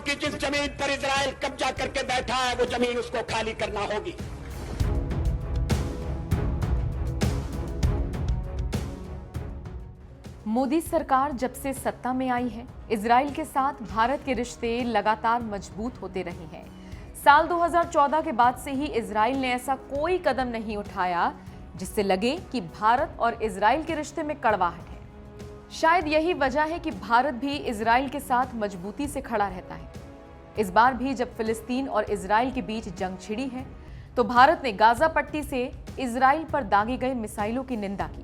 की जिस जमीन पर इजराइल कब्जा करके बैठा है वो जमीन उसको खाली करना होगी। मोदी सरकार जब से सत्ता में आई है, इजराइल के साथ भारत के रिश्ते लगातार मजबूत होते रहे हैं। साल 2014 के बाद से ही इजराइल ने ऐसा कोई कदम नहीं उठाया जिससे लगे कि भारत और इजराइल के रिश्ते में कड़वाहट है। शायद यही वजह है कि भारत भी इजराइल के साथ मजबूती से खड़ा रहता है। इस बार भी जब फिलिस्तीन और इजराइल के बीच जंग छिड़ी है, तो भारत ने गाजा पट्टी से इजराइल पर दागे गए मिसाइलों की निंदा की।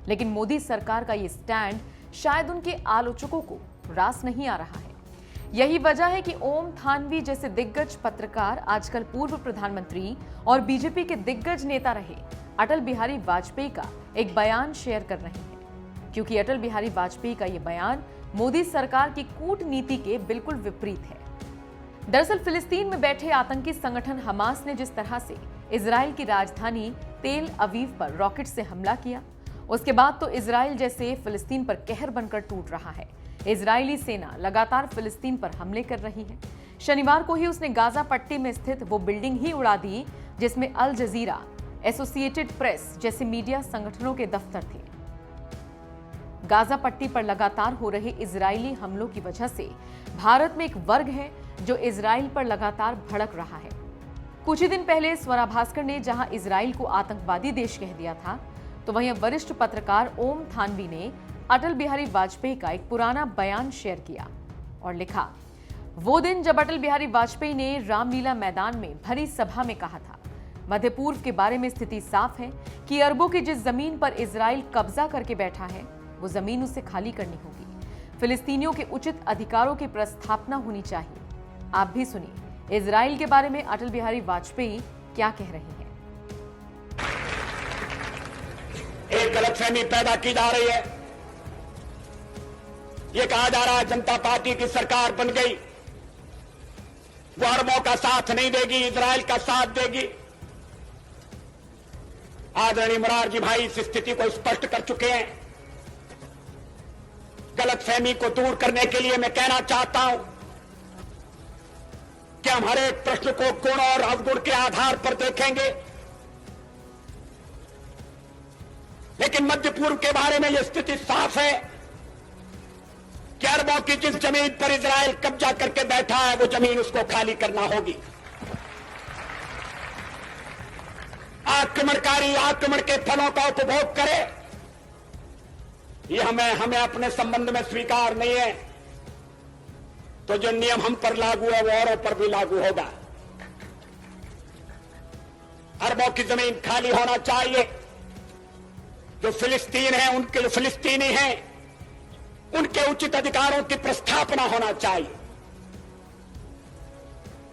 लेकिन मोदी सरकार का ये स्टैंड शायद उनके आलोचकों को रास नहीं आ रहा है। यही वजह है कि ओम थानवी जैसे दिग्गज पत्रकार आजकल पूर्व प्रधानमंत्री और बीजेपी के दिग्गज नेता रहे अटल बिहारी वाजपेयी का एक बयान शेयर कर रहे हैं, क्योंकि अटल बिहारी वाजपेयी का ये बयान मोदी सरकार की कूटनीति के बिल्कुल विपरीत है। दरअसल फिलिस्तीन में बैठे आतंकी संगठन हमास ने जिस तरह से इजराइल की राजधानी तेल अवीव पर रॉकेट से हमला किया, उसके बाद तो इजराइल जैसे फिलिस्तीन पर कहर बनकर टूट रहा है। इजरायली सेना लगातार फिलिस्तीन पर हमले कर रही है। शनिवार को ही उसने गाजा पट्टी में स्थित वो बिल्डिंग ही उड़ा दी जिसमें अल जजीरा, एसोसिएटेड प्रेस जैसे मीडिया संगठनों के दफ्तर थे। गाजा पट्टी पर लगातार हो रहे इजरायली हमलों की वजह से भारत में एक वर्ग है जो इजराइल पर लगातार भड़क रहा है। कुछ ही दिन पहले स्वरा भास्कर ने जहां इजराइल को आतंकवादी देश कह दिया था, तो वहीं वरिष्ठ पत्रकार ओम थानवी ने अटल बिहारी वाजपेयी का एक पुराना बयान शेयर किया और लिखा, वो दिन जब अटल बिहारी वाजपेयी ने रामलीला मैदान में भरी सभा में कहा था, मध्य पूर्व के बारे में स्थिति साफ है कि अरबों की जिस जमीन पर इजराइल कब्जा करके बैठा है वो जमीन उसे खाली करनी होगी। फिलिस्तीनियों के उचित अधिकारों की प्रस्थापना होनी चाहिए। आप भी सुनिए इजराइल के बारे में अटल बिहारी वाजपेयी क्या कह रहे हैं। एक गलतफहमी पैदा की जा रही है। ये कहा जा रहा है जनता पार्टी की सरकार बन गई, वो अरबों का साथ नहीं देगी, इजराइल का साथ देगी। आदरणीय मोरारजी भाई इस स्थिति को स्पष्ट कर चुके हैं। गलतफहमी को दूर करने के लिए मैं कहना चाहता हूं कि हम हर एक प्रश्न को गुण और अवगुण के आधार पर देखेंगे, लेकिन मध्य पूर्व के बारे में यह स्थिति साफ है कि अरबों की जिस जमीन पर इजराइल कब्जा करके बैठा है वो जमीन उसको खाली करना होगी। आक्रमणकारी आक्रमण के फलों का उपभोग करे, ये हमें अपने संबंध में स्वीकार नहीं है। तो जो नियम हम पर लागू है वो औरों पर भी लागू होगा। अरबों की जमीन खाली होना चाहिए। जो फिलिस्तीन है, उनके जो फिलिस्तीनी हैं, उनके उचित अधिकारों की प्रस्थापना होना चाहिए।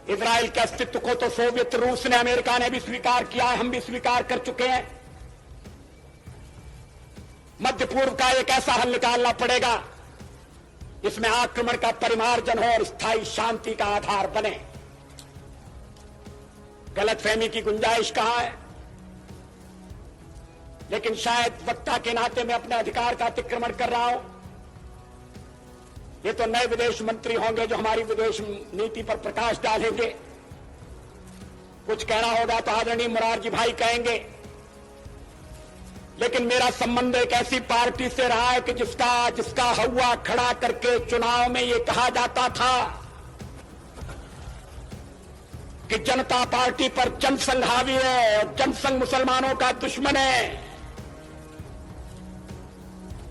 इजराइल के अस्तित्व को तो सोवियत रूस ने, अमेरिका ने भी स्वीकार किया है, हम भी स्वीकार कर चुके हैं। मध्य पूर्व का एक ऐसा हल निकालना पड़ेगा इसमें आक्रमण का परिमार्जन हो और स्थायी शांति का आधार बने। गलतफहमी की गुंजाइश कहां है, लेकिन शायद वक्ता के नाते मैं अपने अधिकार का अतिक्रमण कर रहा हूं। ये तो नए विदेश मंत्री होंगे जो हमारी विदेश नीति पर प्रकाश डालेंगे। कुछ कहना होगा तो आदरणीय मोरारजी भाई कहेंगे, लेकिन मेरा संबंध एक ऐसी पार्टी से रहा है कि जिसका हवा खड़ा करके चुनाव में ये कहा जाता था कि जनता पार्टी पर जनसंघ हावी है और जनसंघ मुसलमानों का दुश्मन है।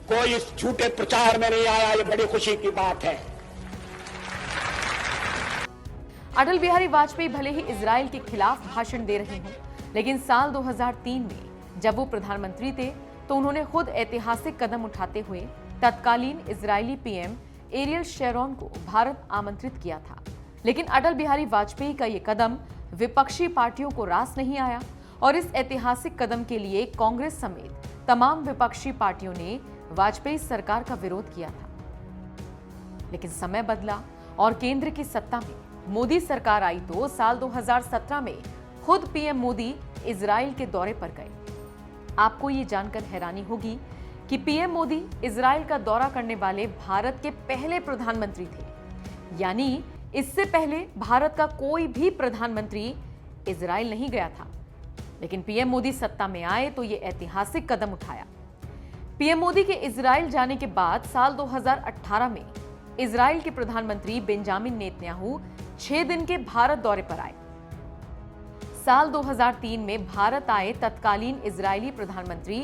कोई इस झूठे प्रचार में नहीं आया, ये बड़ी खुशी की बात है। अटल बिहारी वाजपेयी भले ही इजराइल के खिलाफ भाषण दे रहे हों, लेकिन साल 2003 में जब वो प्रधानमंत्री थे तो उन्होंने खुद ऐतिहासिक कदम उठाते हुए तत्कालीन इजरायली पीएम एरियल शेरोन को भारत आमंत्रित किया था। लेकिन अटल बिहारी वाजपेयी का ये कदम विपक्षी पार्टियों को रास नहीं आया और इस ऐतिहासिक कदम के लिए कांग्रेस समेत तमाम विपक्षी पार्टियों ने वाजपेयी सरकार का विरोध किया था। लेकिन समय बदला और केंद्र की सत्ता में मोदी सरकार आई तो साल 2017 में खुद पीएम मोदी इजराइल के दौरे पर गए। आपको ये जानकर हैरानी होगी कि पीएम मोदी इजराइल का दौरा करने वाले भारत के पहले प्रधानमंत्री थे। यानी इससे पहले भारत का कोई भी प्रधानमंत्री इजराइल नहीं गया था, लेकिन पीएम मोदी सत्ता में आए तो यह ऐतिहासिक कदम उठाया। पीएम मोदी के इजराइल जाने के बाद साल 2018 में इजराइल के प्रधानमंत्री बेंजामिन नेतन्याहू 6 दिन के भारत दौरे पर आए। साल 2003 में भारत आए तत्कालीन इजरायली प्रधानमंत्री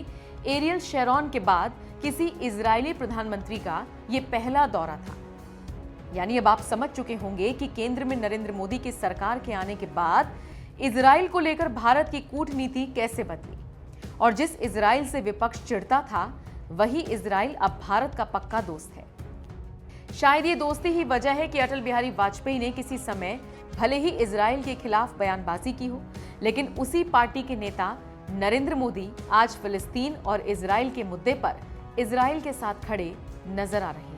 एरियल शेरॉन के बाद किसी इजरायली प्रधानमंत्री का यह पहला दौरा था। यानी अब आप समझ चुके होंगे कि केंद्र में नरेंद्र मोदी की सरकार के आने के बाद इजराइल को लेकर भारत की कूटनीति कैसे बदली, और जिस इजराइल से विपक्ष चिढ़ता था वही इजराइल अब भारत का पक्का दोस्त है। शायद ये दोस्ती ही वजह है कि अटल बिहारी वाजपेयी ने किसी समय भले ही इजराइल के खिलाफ बयानबाजी की हो, लेकिन उसी पार्टी के नेता नरेंद्र मोदी आज फिलिस्तीन और इजराइल के मुद्दे पर इजराइल के साथ खड़े नजर आ रहे हैं।